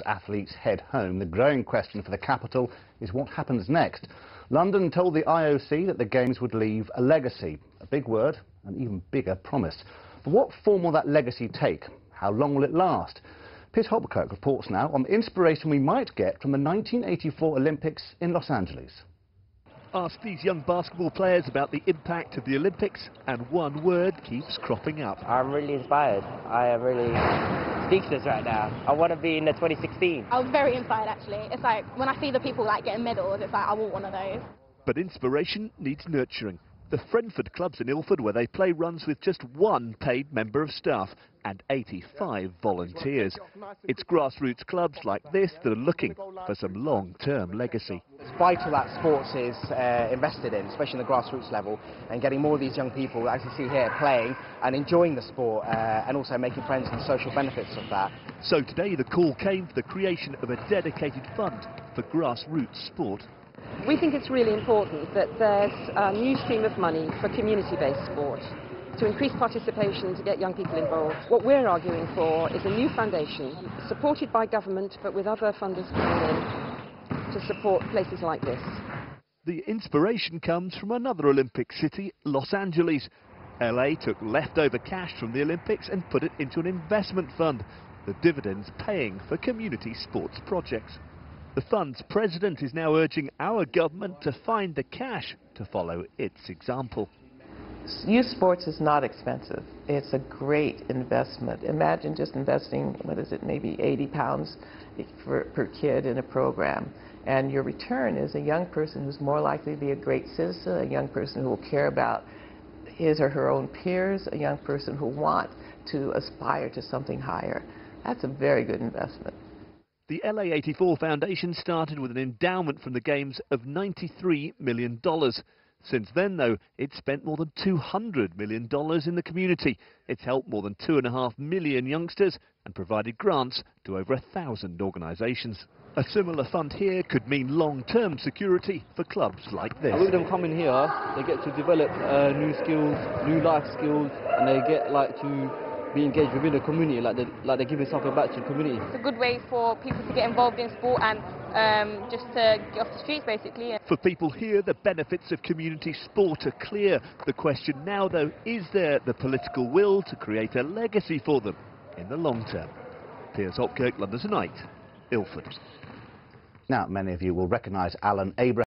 Athletes head home. The growing question for the capital is what happens next. London told the IOC that the Games would leave a legacy. A big word, an even bigger promise. But what form will that legacy take? How long will it last? Piers Hopkirk reports now on the inspiration we might get from the 1984 Olympics in Los Angeles. Ask these young basketball players about the impact of the Olympics, and one word keeps cropping up. I'm really inspired. I am really speechless right now. I want to be in the 2016. I was very inspired, actually. It's like when I see the people like getting medals, it's like I want one of those. But inspiration needs nurturing. The Friendford clubs in Ilford, where they play, runs with just one paid member of staff and 85 volunteers. It's grassroots clubs like this that are looking for some long-term legacy. It's vital that sports is invested in, especially in the grassroots level, and getting more of these young people, as you see here, playing and enjoying the sport, and also making friends and social benefits of that. So today the call came for the creation of a dedicated fund for grassroots sport. We think it's really important that there's a new stream of money for community-based sport to increase participation, to get young people involved. What we're arguing for is a new foundation supported by government but with other funders coming in to support places like this. The inspiration comes from another Olympic city, Los Angeles. LA took leftover cash from the Olympics and put it into an investment fund, the dividends paying for community sports projects. The fund's president is now urging our government to find the cash to follow its example. Youth sports is not expensive. It's a great investment. Imagine just investing, what is it, maybe £80 per kid in a program. And your return is a young person who's more likely to be a great citizen, a young person who will care about his or her own peers, a young person who will want to aspire to something higher. That's a very good investment. The LA84 Foundation started with an endowment from the Games of $93 million. Since then, though, it's spent more than $200 million in the community. It's helped more than 2.5 million youngsters and provided grants to over 1,000 organisations. A similar fund here could mean long-term security for clubs like this. With them coming here, they get to develop new skills, new life skills, and they get to be engaged within the community, like they're giving something back to the community. It's a good way for people to get involved in sport and just to get off the streets, basically. For people here, the benefits of community sport are clear. The question now, though, is there the political will to create a legacy for them in the long term? Piers Hopkirk, London Tonight, Ilford. Now, many of you will recognise Alan Abraham.